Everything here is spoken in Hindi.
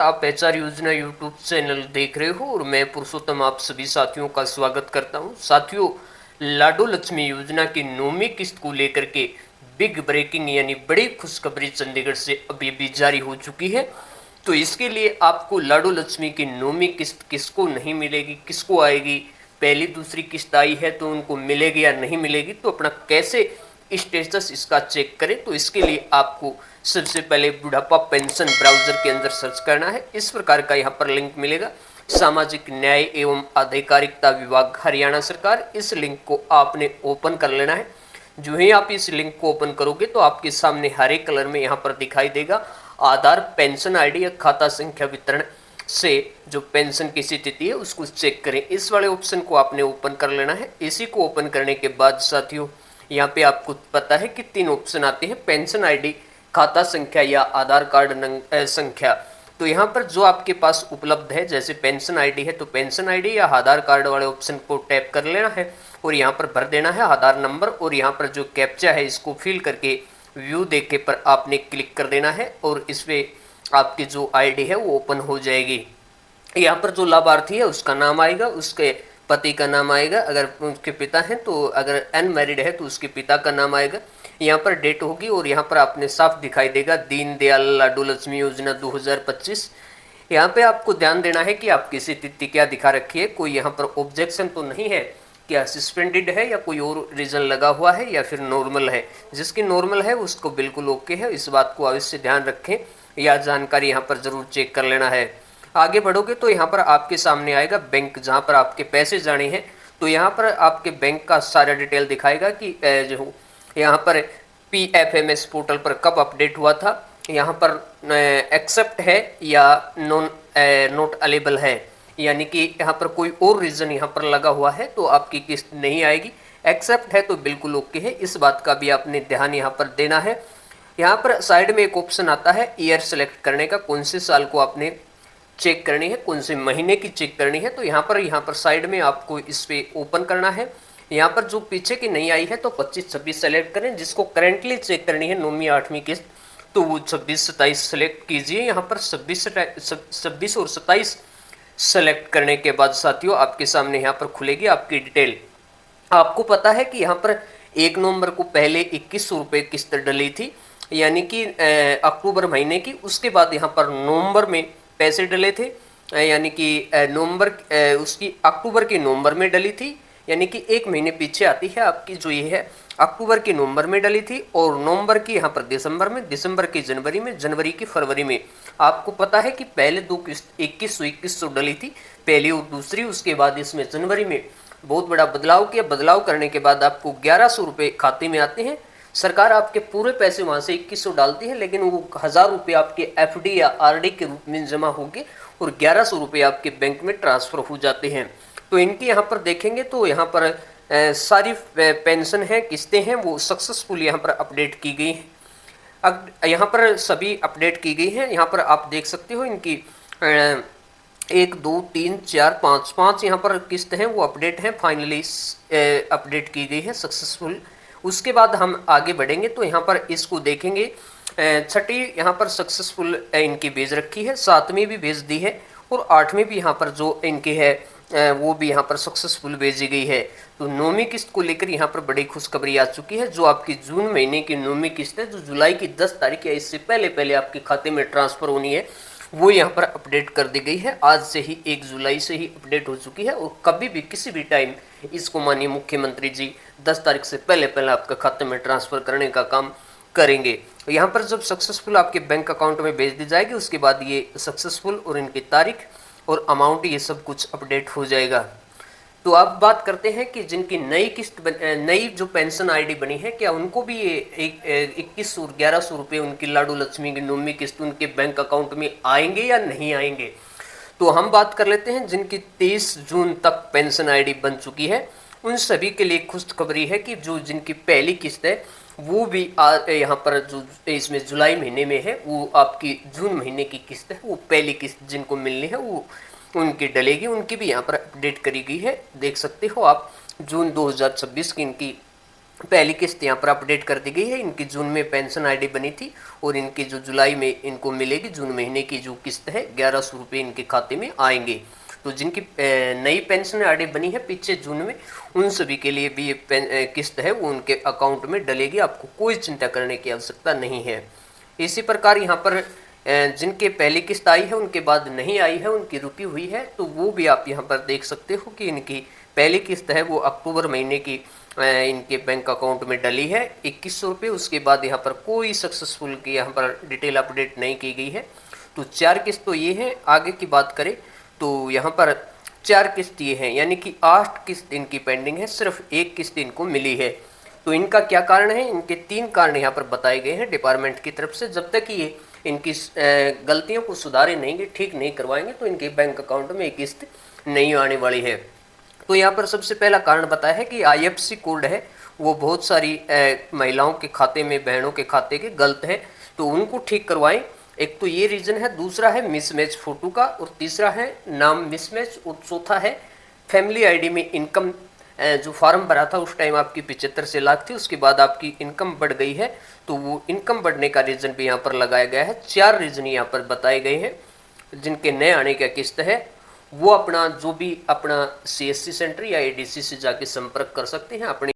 आप एचआर योजना यूट्यूब चैनल देख रहे हो और मैं पुरुषोत्तम आप सभी साथियों का स्वागत करता हूं। साथियों, लाडो लक्ष्मी योजना की 9वीं किस्त को लेकर के बिग ब्रेकिंग यानी बड़ी खुशखबरी चंडीगढ़ से अभी भी जारी हो चुकी है। तो इसके लिए आपको लाडो लक्ष्मी की 9वीं किस्त किसको नहीं मिलेगी, किसको आएगी, पहली दूसरी किस्त आई है तो उनको मिलेगी या नहीं मिलेगी, तो अपना कैसे स्टेटस इसका चेक करें। तो इसके लिए आपको सबसे पहले बुढ़ापा पेंशन ब्राउजर के अंदर सर्च करना है। इस प्रकार का यहाँ पर लिंक मिलेगा, सामाजिक न्याय एवं आधिकारिकता विभाग हरियाणा सरकार। इस लिंक को आपने ओपन कर लेना है। जो ही आप इस लिंक को ओपन करोगे तो आपके सामने हरे कलर में यहाँ पर दिखाई देगा आधार पेंशन आईडी या खाता संख्या वितरण से जो पेंशन की स्थिति है उसको चेक करें। इस वाले ऑप्शन को आपने ओपन कर लेना है। इसी को ओपन करने के बाद साथियों, यहाँ पे आपको पता है कि 3 ऑप्शन आते हैं, पेंशन आईडी, खाता संख्या या आधार कार्ड संख्या। तो यहाँ पर जो आपके पास उपलब्ध है, जैसे पेंशन आईडी है तो पेंशन आईडी या आधार कार्ड वाले ऑप्शन को टैप कर लेना है और यहाँ पर भर देना है आधार नंबर। और यहाँ पर जो कैप्चा है इसको फिल करके व्यू देखे पर आपने क्लिक कर देना है और इसमें आपकी जो आईडी है वो ओपन हो जाएगी। यहाँ पर जो लाभार्थी है उसका नाम आएगा, उसके पति का नाम आएगा, अगर उसके पिता हैं तो, अगर अनमैरिड है तो उसके पिता का नाम आएगा। यहाँ पर डेट होगी और यहाँ पर आपने साफ दिखाई देगा दीनदयाल लाडो लक्ष्मी योजना 2025। यहाँ पे आपको ध्यान देना है कि आपकी स्थिति क्या दिखा रखी है। कोई यहाँ पर ऑब्जेक्शन तो नहीं है, क्या सस्पेंडेड है या कोई और रीजन लगा हुआ है या फिर नॉर्मल है। जिसकी नॉर्मल है उसको बिल्कुल ओके है, इस बात को अवश्य ध्यान रखें। यह जानकारी यहाँ पर जरूर चेक कर लेना है। आगे बढ़ोगे तो यहाँ पर आपके सामने आएगा बैंक, जहाँ पर आपके पैसे जाने हैं। तो यहाँ पर आपके बैंक का सारा डिटेल दिखाएगा कि जो यहाँ पर PFMS पोर्टल पर कब अपडेट हुआ था, यहाँ पर एक्सेप्ट है या नॉट अवेलेबल है, यानी कि यहाँ पर कोई और रीज़न यहाँ पर लगा हुआ है तो आपकी किस्त नहीं आएगी। एक्सेप्ट है तो बिल्कुल ओके है, इस बात का भी आपने ध्यान यहाँ पर देना है। यहाँ पर साइड में एक ऑप्शन आता है ईयर सेलेक्ट करने का, कौन से साल को आपने चेक करनी है, कौन से महीने की चेक करनी है। तो यहाँ पर साइड में आपको इस पे ओपन करना है। यहाँ पर जो पीछे की नहीं आई है तो 25-26 सेलेक्ट करें। जिसको करेंटली चेक करनी है 9वीं 8वीं किस्त तो वो 26-27 सेलेक्ट कीजिए। यहाँ पर 26 और 27 सेलेक्ट करने के बाद साथियों आपके सामने यहाँ पर खुलेगी आपकी डिटेल। आपको पता है कि यहाँ पर 1 नवंबर को पहले 2100 रुपये किस्त डली थी, यानी कि अक्टूबर महीने की। उसके बाद यहाँ पर नवंबर में पैसे डले थे, यानी कि नवंबर उसकी अक्टूबर के नवंबर में डली थी, यानी कि 1 महीने पीछे आती है आपकी। जो ये है अक्टूबर की नवंबर में डली थी और नवंबर की यहाँ पर दिसंबर में, दिसंबर की जनवरी में, जनवरी की फरवरी में। आपको पता है कि पहले 2 किस्त 2100 डली थी, पहली और दूसरी। उसके बाद इसमें जनवरी में बहुत बड़ा बदलाव किया। बदलाव करने के बाद आपको 1100 रुपये खाते में आते हैं। सरकार आपके पूरे पैसे वहाँ से 2100 डालती है, लेकिन वो 1000 रुपये आपके FD या RD के रूप में जमा होंगे और 1100 रुपये आपके बैंक में ट्रांसफ़र हो जाते हैं। तो इनकी यहाँ पर देखेंगे तो यहाँ पर सारी पेंशन है, किस्तें हैं, वो सक्सेसफुल यहाँ पर अपडेट की गई हैं। अब यहाँ पर सभी अपडेट की गई हैं। यहाँ पर आप देख सकते हो इनकी 1 2 3 4 5 यहाँ पर किस्त हैं वो अपडेट हैं, फाइनली अपडेट की गई है सक्सेसफुल। उसके बाद हम आगे बढ़ेंगे तो यहाँ पर इसको देखेंगे। छठी यहाँ पर सक्सेसफुल इनकी भेज रखी है, 7वीं भी भेज दी है और 8वीं भी यहाँ पर जो इनकी है वो भी यहाँ पर सक्सेसफुल भेजी गई है। तो 9वीं किस्त को लेकर यहाँ पर बड़ी खुशखबरी आ चुकी है। जो आपकी जून महीने की 9वीं किस्त है, जो जुलाई की 10 तारीख या इससे पहले पहले आपके खाते में ट्रांसफ़र होनी है, वो यहाँ पर अपडेट कर दी गई है। आज से ही 1 जुलाई से ही अपडेट हो चुकी है और कभी भी किसी भी टाइम इसको माननीय मुख्यमंत्री जी 10 तारीख से पहले पहले आपके खाते में ट्रांसफ़र करने का काम करेंगे। यहाँ पर जब सक्सेसफुल आपके बैंक अकाउंट में भेज दी जाएगी उसके बाद ये सक्सेसफुल और इनकी तारीख और अमाउंट ये सब कुछ अपडेट हो जाएगा। तो अब बात करते हैं कि जिनकी नई जो पेंशन आईडी बनी है, क्या उनको भी ये 2100 और 1100 रुपये उनकी लाडो लक्ष्मी की 9वीं किस्त उनके बैंक अकाउंट में आएंगे या नहीं आएंगे। तो हम बात कर लेते हैं जिनकी 23 जून तक पेंशन आईडी बन चुकी है। उन सभी के लिए खुशखबरी है कि जो जिनकी पहली किस्त है वो भी यहाँ पर जो इसमें जुलाई महीने में है, वो आपकी जून महीने की किस्त है, वो पहली किस्त जिनको मिलनी है वो उनकी डलेगी। उनकी भी यहाँ पर अपडेट करी गई है, देख सकते हो आप। जून 2026 की इनकी पहली किस्त यहाँ पर अपडेट कर दी गई है। इनकी जून में पेंशन आईडी बनी थी और इनकी जो जुलाई में इनको मिलेगी, जून महीने की जो किस्त है 1100 रुपये इनके खाते में आएंगे। तो जिनकी नई पेंशन आईडी बनी है पीछे जून में, उन सभी के लिए भी ये किस्त है वो उनके अकाउंट में डलेगी। आपको कोई चिंता करने की आवश्यकता नहीं है। इसी प्रकार यहाँ पर जिनके पहली किस्त आई है उनके बाद नहीं आई है, उनकी रुकी हुई है, तो वो भी आप यहाँ पर देख सकते हो कि इनकी पहली किस्त है वो अक्टूबर महीने की इनके बैंक अकाउंट में डली है 2100 रुपये। उसके बाद यहाँ पर कोई सक्सेसफुल की यहाँ पर डिटेल अपडेट नहीं की गई है। तो 4 किस्त तो ये है। आगे की बात करें तो यहाँ पर 4 किस्त ये हैं, यानी कि 8 किस्त इनकी पेंडिंग है, सिर्फ 1 किस्त इनको मिली है। तो इनका क्या कारण है? इनके 3 कारण यहाँ पर बताए गए हैं डिपार्टमेंट की तरफ से। जब तक ये इनकी गलतियों को सुधारे नहीं, ठीक नहीं करवाएंगे, तो इनके बैंक अकाउंट में एक किस्त नहीं आने वाली है। तो यहाँ पर सबसे पहला कारण बताया है कि IFSC कोड है वो बहुत सारी महिलाओं के खाते में, बहनों के खाते के गलत है, तो उनको ठीक करवाएं। एक तो ये रीज़न है, दूसरा है मिसमैच फोटो का, और तीसरा है नाम मिसमैच, और चौथा है फैमिली आईडी में इनकम जो फॉर्म भरा था उस टाइम आपकी 75 से लाख थी, उसके बाद आपकी इनकम बढ़ गई है, तो वो इनकम बढ़ने का रीज़न भी यहाँ पर लगाया गया है। 4 रीज़न यहाँ पर बताए गए हैं। जिनके नए आने का किस्त है वो अपना जो भी अपना CSC सेंटर या ADC से जाके संपर्क कर सकते हैं। अपने